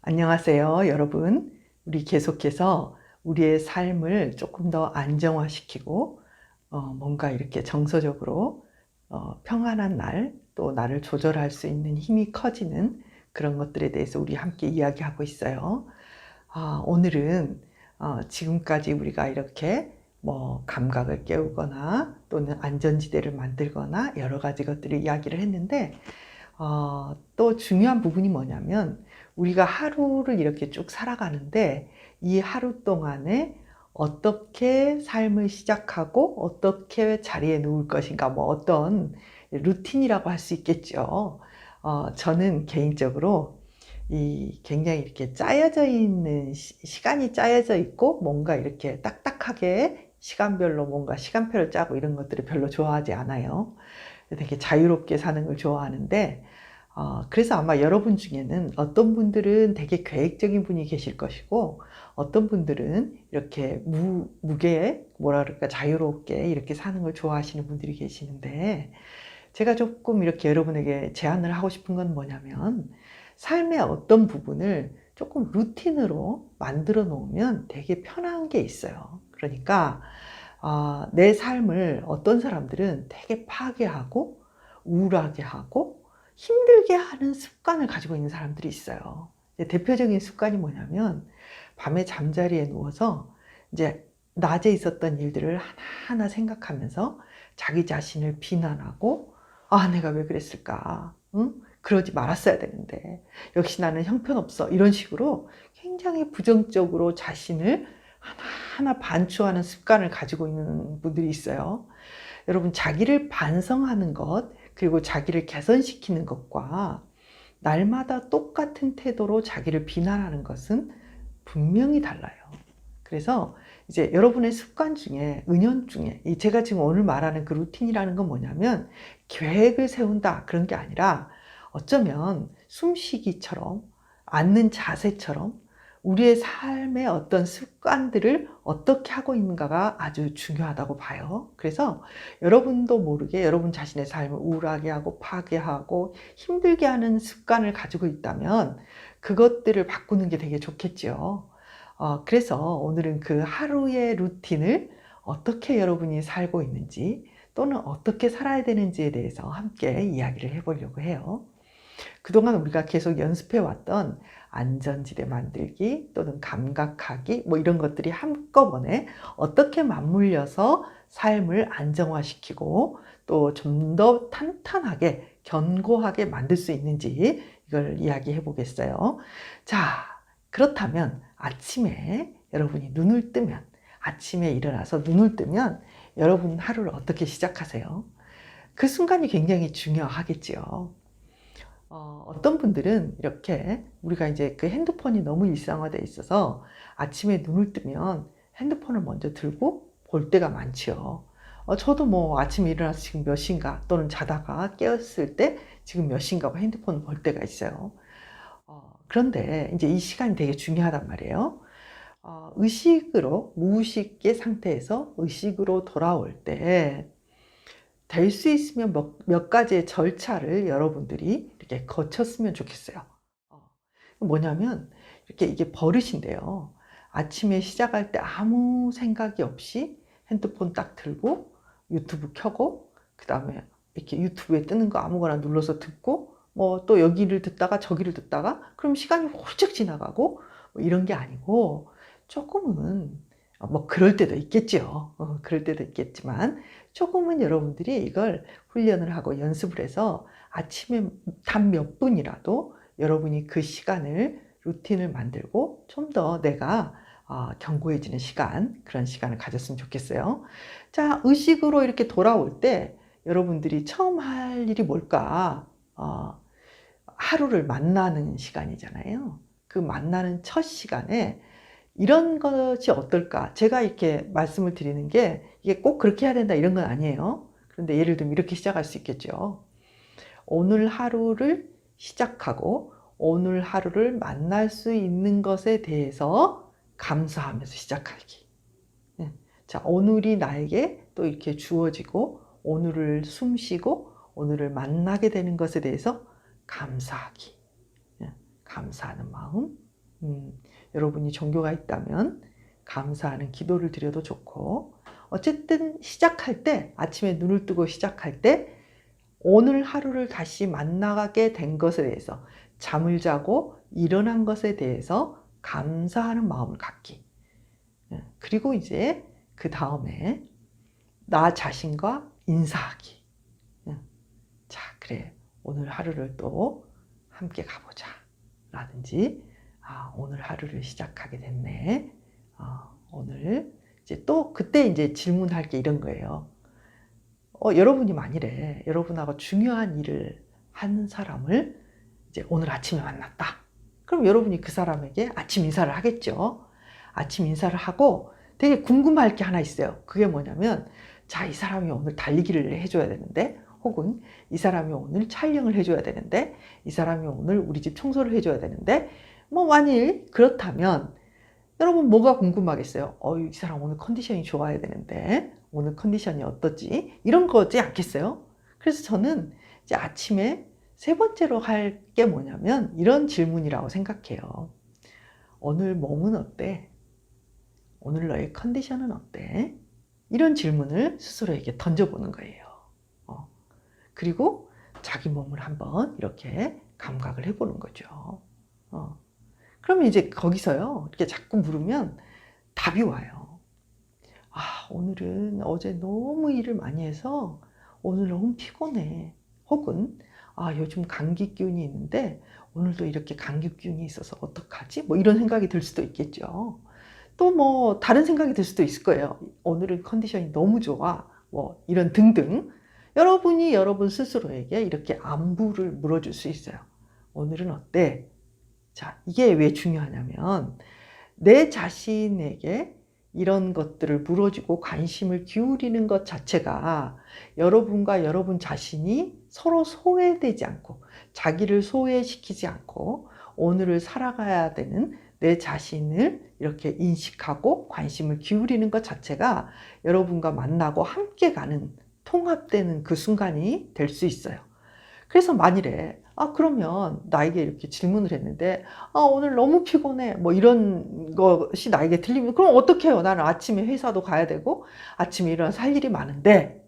안녕하세요, 여러분. 우리 계속해서 우리의 삶을 조금 더 안정화시키고 뭔가 이렇게 정서적으로 평안한 날, 또 나를 조절할 수 있는 힘이 커지는 그런 것들에 대해서 우리 함께 이야기하고 있어요. 오늘은 지금까지 우리가 이렇게 뭐 감각을 깨우거나 또는 안전지대를 만들거나 여러 가지 것들을 이야기를 했는데, 또 중요한 부분이 뭐냐면 우리가 하루를 이렇게 쭉 살아가는데 이 하루 동안에 어떻게 삶을 시작하고 어떻게 자리에 누울 것인가, 뭐 어떤 루틴이라고 할 수 있겠죠. 저는 개인적으로 이 굉장히 이렇게 짜여져 있는 시간이 짜여져 있고 뭔가 이렇게 딱딱하게 시간별로 뭔가 시간표를 짜고 이런 것들을 별로 좋아하지 않아요. 되게 자유롭게 사는 걸 좋아하는데, 그래서 아마 여러분 중에는 어떤 분들은 되게 계획적인 분이 계실 것이고 어떤 분들은 이렇게 무게, 뭐라 그럴까, 자유롭게 이렇게 사는 걸 좋아하시는 분들이 계시는데, 제가 조금 이렇게 여러분에게 제안을 하고 싶은 건 뭐냐면 삶의 어떤 부분을 조금 루틴으로 만들어 놓으면 되게 편한 게 있어요. 그러니까 내 삶을 어떤 사람들은 되게 파괴하고 우울하게 하고 힘들게 하는 습관을 가지고 있는 사람들이 있어요. 대표적인 습관이 뭐냐면 밤에 잠자리에 누워서 이제 낮에 있었던 일들을 하나하나 생각하면서 자기 자신을 비난하고, 내가 왜 그랬을까? 응? 그러지 말았어야 되는데. 역시 나는 형편없어. 이런 식으로 굉장히 부정적으로 자신을 하나하나 반추하는 습관을 가지고 있는 분들이 있어요. 여러분, 자기를 반성하는 것, 그리고 자기를 개선시키는 것과 날마다 똑같은 태도로 자기를 비난하는 것은 분명히 달라요. 그래서 이제 여러분의 습관 중에, 은연중에, 제가 지금 오늘 말하는 그 루틴이라는 건 뭐냐면 계획을 세운다, 그런 게 아니라 어쩌면 숨쉬기처럼, 앉는 자세처럼 우리의 삶의 어떤 습관들을 어떻게 하고 있는가가 아주 중요하다고 봐요. 그래서 여러분도 모르게 여러분 자신의 삶을 우울하게 하고 파괴하고 힘들게 하는 습관을 가지고 있다면 그것들을 바꾸는 게 되게 좋겠죠. 그래서 오늘은 그 하루의 루틴을 어떻게 여러분이 살고 있는지 또는 어떻게 살아야 되는지에 대해서 함께 이야기를 해보려고 해요. 그동안 우리가 계속 연습해 왔던 안전지대 만들기 또는 감각하기, 뭐 이런 것들이 한꺼번에 어떻게 맞물려서 삶을 안정화시키고 또 좀 더 탄탄하게 견고하게 만들 수 있는지 이걸 이야기해 보겠어요. 자, 그렇다면 아침에 여러분이 눈을 뜨면, 아침에 일어나서 눈을 뜨면 여러분 하루를 어떻게 시작하세요? 그 순간이 굉장히 중요하겠지요. 어떤 분들은 이렇게 우리가 이제 그 핸드폰이 너무 일상화되어 있어서 아침에 눈을 뜨면 핸드폰을 먼저 들고 볼 때가 많지요. 저도 뭐 아침에 일어나서 지금 몇 시인가 또는 자다가 깨었을 때 지금 몇 시인가 고 핸드폰 볼 때가 있어요. 그런데 이제 이 시간이 되게 중요하단 말이에요. 의식으로, 무의식의 상태에서 의식으로 돌아올 때 될 수 있으면 몇 가지의 절차를 여러분들이 이렇게 거쳤으면 좋겠어요. 뭐냐면 이렇게 이게 버릇인데요. 아침에 시작할 때 아무 생각이 없이 핸드폰 딱 들고 유튜브 켜고 그 다음에 이렇게 유튜브에 뜨는 거 아무거나 눌러서 듣고 뭐 또 여기를 듣다가 저기를 듣다가 그럼 시간이 훌쩍 지나가고 뭐 이런 게 아니고 조금은 뭐 그럴 때도 있겠죠. 그럴 때도 있겠지만 조금은 여러분들이 이걸 훈련을 하고 연습을 해서 아침에 단 몇 분이라도 여러분이 그 시간을 루틴을 만들고 좀 더 내가 견고해지는 시간, 그런 시간을 가졌으면 좋겠어요. 자, 의식으로 이렇게 돌아올 때 여러분들이 처음 할 일이 뭘까? 하루를 만나는 시간이잖아요. 그 만나는 첫 시간에 이런 것이 어떨까? 제가 이렇게 말씀을 드리는 게 이게 꼭 그렇게 해야 된다 이런 건 아니에요. 그런데 예를 들면 이렇게 시작할 수 있겠죠. 오늘 하루를 시작하고 오늘 하루를 만날 수 있는 것에 대해서 감사하면서 시작하기. 예. 자, 오늘이 나에게 또 이렇게 주어지고 오늘을 숨쉬고 오늘을 만나게 되는 것에 대해서 감사하기. 예. 감사하는 마음. 여러분이 종교가 있다면 감사하는 기도를 드려도 좋고, 어쨌든 시작할 때, 아침에 눈을 뜨고 시작할 때 오늘 하루를 다시 만나게 된 것에 대해서, 잠을 자고 일어난 것에 대해서 감사하는 마음을 갖기. 그리고 이제 그 다음에 나 자신과 인사하기. 자, 그래, 오늘 하루를 또 함께 가보자 라든지, 오늘 하루를 시작하게 됐네. 오늘 이제 또 그때 이제 질문할 게 이런 거예요. 여러분이 만일에 여러분하고 중요한 일을 한 사람을 이제 오늘 아침에 만났다. 그럼 여러분이 그 사람에게 아침 인사를 하겠죠. 아침 인사를 하고 되게 궁금할 게 하나 있어요. 그게 뭐냐면, 자, 이 사람이 오늘 달리기를 해줘야 되는데, 혹은 이 사람이 오늘 촬영을 해줘야 되는데, 이 사람이 오늘 우리 집 청소를 해줘야 되는데, 뭐 만일 그렇다면 여러분 뭐가 궁금하겠어요? 이 사람 오늘 컨디션이 좋아야 되는데 오늘 컨디션이 어떠지? 이런 거지 않겠어요? 그래서 저는 이제 아침에 세 번째로 할 게 뭐냐면 이런 질문이라고 생각해요. 오늘 몸은 어때? 오늘 너의 컨디션은 어때? 이런 질문을 스스로에게 던져보는 거예요. 그리고 자기 몸을 한번 이렇게 감각을 해보는 거죠. 그러면 이제 거기서요, 이렇게 자꾸 물으면 답이 와요. 오늘은 어제 너무 일을 많이 해서 오늘 너무 피곤해. 혹은 요즘 감기 기운이 있는데 오늘도 이렇게 감기 기운이 있어서 어떡하지? 뭐 이런 생각이 들 수도 있겠죠. 또 뭐 다른 생각이 들 수도 있을 거예요. 오늘은 컨디션이 너무 좋아. 뭐 이런 등등. 여러분이 여러분 스스로에게 이렇게 안부를 물어줄 수 있어요. 오늘은 어때? 자, 이게 왜 중요하냐면 내 자신에게 이런 것들을 물어주고 관심을 기울이는 것 자체가 여러분과 여러분 자신이 서로 소외되지 않고, 자기를 소외시키지 않고 오늘을 살아가야 되는 내 자신을 이렇게 인식하고 관심을 기울이는 것 자체가 여러분과 만나고 함께 가는, 통합되는 그 순간이 될 수 있어요. 그래서 만일에 그러면 나에게 이렇게 질문을 했는데 오늘 너무 피곤해 뭐 이런 것이 나에게 들리면, 그럼 어떻게 해요? 나는 아침에 회사도 가야 되고 아침에 일어나서 할 일이 많은데.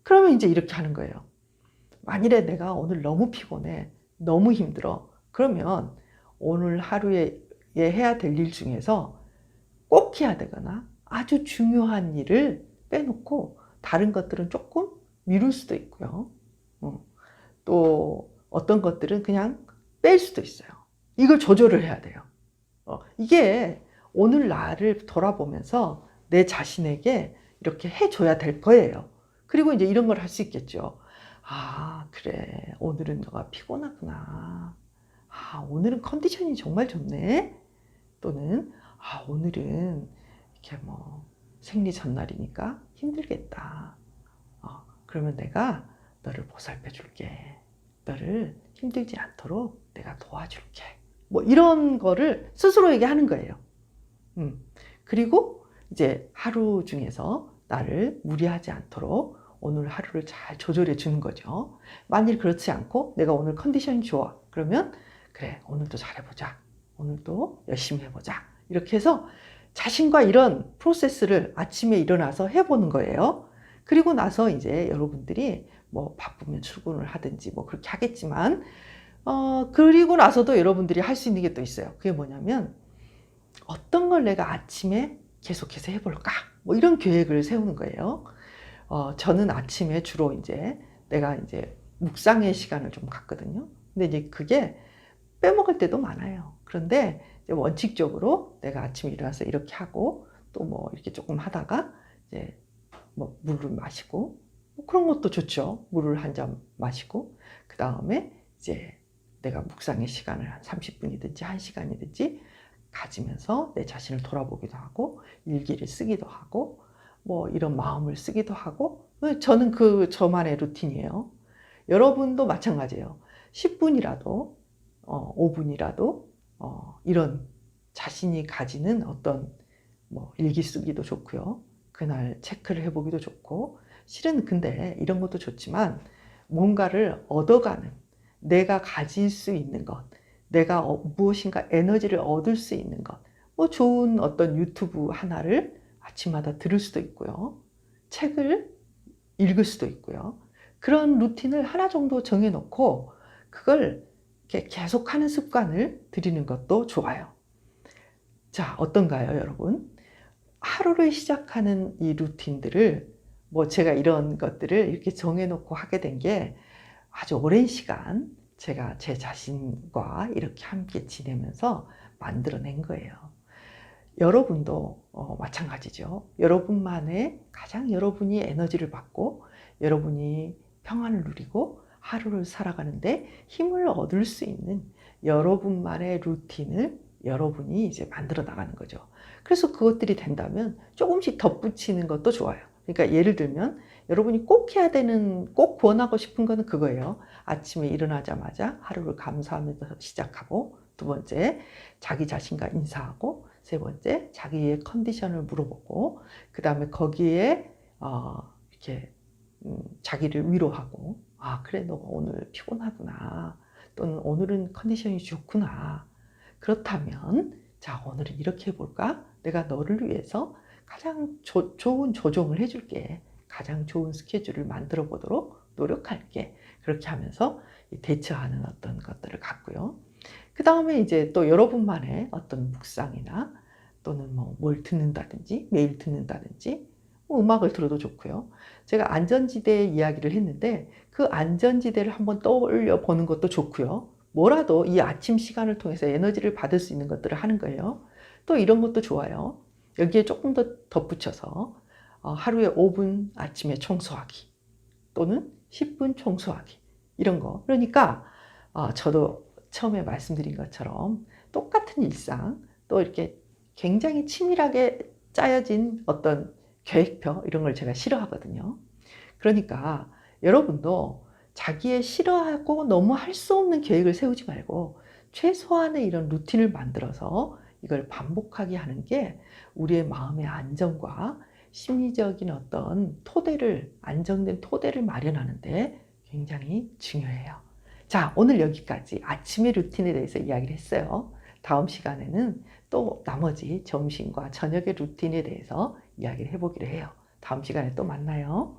그러면 이제 이렇게 하는 거예요. 만일에 내가 오늘 너무 피곤해, 너무 힘들어, 그러면 오늘 하루에 해야 될 일 중에서 꼭 해야 되거나 아주 중요한 일을 빼놓고 다른 것들은 조금 미룰 수도 있고요. 또 어떤 것들은 그냥 뺄 수도 있어요. 이걸 조절을 해야 돼요. 이게 오늘 나를 돌아보면서 내 자신에게 이렇게 해줘야 될 거예요. 그리고 이제 이런 걸 할 수 있겠죠. 그래, 오늘은 너가 피곤하구나. 오늘은 컨디션이 정말 좋네. 또는 오늘은 이렇게 뭐 생리 전날이니까 힘들겠다. 그러면 내가 너를 보살펴 줄게. 너를 힘들지 않도록 내가 도와줄게. 뭐 이런 거를 스스로에게 하는 거예요. 그리고 이제 하루 중에서 나를 무리하지 않도록 오늘 하루를 잘 조절해 주는 거죠. 만일 그렇지 않고 내가 오늘 컨디션이 좋아. 그러면 그래, 오늘도 잘해보자. 오늘도 열심히 해보자. 이렇게 해서 자신과 이런 프로세스를 아침에 일어나서 해보는 거예요. 그리고 나서 이제 여러분들이 뭐 바쁘면 출근을 하든지 뭐 그렇게 하겠지만, 그리고 나서도 여러분들이 할 수 있는 게 또 있어요. 그게 뭐냐면 어떤 걸 내가 아침에 계속해서 해볼까? 뭐 이런 계획을 세우는 거예요. 저는 아침에 주로 이제 내가 이제 묵상의 시간을 좀 갖거든요. 근데 이제 그게 빼먹을 때도 많아요. 그런데 이제 원칙적으로 내가 아침에 일어나서 이렇게 하고 또 뭐 이렇게 조금 하다가 이제 뭐 물을 마시고, 뭐 그런 것도 좋죠. 물을 한 잔 마시고, 그 다음에 이제 내가 묵상의 시간을 한 30분이든지 1시간이든지 가지면서 내 자신을 돌아보기도 하고, 일기를 쓰기도 하고, 뭐 이런 마음을 쓰기도 하고. 저는 저만의 루틴이에요. 여러분도 마찬가지예요. 10분이라도 5분이라도 이런 자신이 가지는 어떤 뭐 일기 쓰기도 좋고요. 그날 체크를 해보기도 좋고. 실은 근데 이런 것도 좋지만 뭔가를 얻어가는, 내가 가질 수 있는 것, 내가 무엇인가 에너지를 얻을 수 있는 것, 뭐 좋은 어떤 유튜브 하나를 아침마다 들을 수도 있고요. 책을 읽을 수도 있고요. 그런 루틴을 하나 정도 정해놓고 그걸 이렇게 계속하는 습관을 들이는 것도 좋아요. 자, 어떤가요, 여러분? 하루를 시작하는 이 루틴들을 뭐 제가 이런 것들을 이렇게 정해놓고 하게 된 게 아주 오랜 시간 제가 제 자신과 이렇게 함께 지내면서 만들어낸 거예요. 여러분도 마찬가지죠. 여러분만의 가장 여러분이 에너지를 받고 여러분이 평안을 누리고 하루를 살아가는데 힘을 얻을 수 있는 여러분만의 루틴을 여러분이 이제 만들어 나가는 거죠. 그래서 그것들이 된다면 조금씩 덧붙이는 것도 좋아요. 그러니까 예를 들면 여러분이 꼭 해야 되는, 꼭 권하고 싶은 거는 그거예요. 아침에 일어나자마자 하루를 감사하면서 시작하고, 두 번째, 자기 자신과 인사하고, 세 번째, 자기의 컨디션을 물어보고, 그 다음에 거기에 이렇게 자기를 위로하고, 아, 그래, 너 오늘 피곤하구나. 또는 오늘은 컨디션이 좋구나. 그렇다면, 자, 오늘은 이렇게 해볼까? 내가 너를 위해서 가장 좋은 조정을 해줄게. 가장 좋은 스케줄을 만들어 보도록 노력할게. 그렇게 하면서 대처하는 어떤 것들을 갖고요. 그 다음에 이제 또 여러분만의 어떤 묵상이나 또는 뭐 뭘 듣는다든지, 매일 듣는다든지, 뭐 음악을 들어도 좋고요. 제가 안전지대 이야기를 했는데 그 안전지대를 한번 떠올려 보는 것도 좋고요. 뭐라도 이 아침 시간을 통해서 에너지를 받을 수 있는 것들을 하는 거예요. 또 이런 것도 좋아요. 여기에 조금 더 덧붙여서 하루에 5분 아침에 청소하기 또는 10분 청소하기 이런 거. 그러니까 저도 처음에 말씀드린 것처럼 똑같은 일상 또 이렇게 굉장히 치밀하게 짜여진 어떤 계획표 이런 걸 제가 싫어하거든요. 그러니까 여러분도 자기의 싫어하고 너무 할 수 없는 계획을 세우지 말고 최소한의 이런 루틴을 만들어서 이걸 반복하게 하는 게 우리의 마음의 안정과 심리적인 어떤 토대를, 안정된 토대를 마련하는데 굉장히 중요해요. 자, 오늘 여기까지 아침의 루틴에 대해서 이야기를 했어요. 다음 시간에는 또 나머지 점심과 저녁의 루틴에 대해서 이야기를 해보기로 해요. 다음 시간에 또 만나요.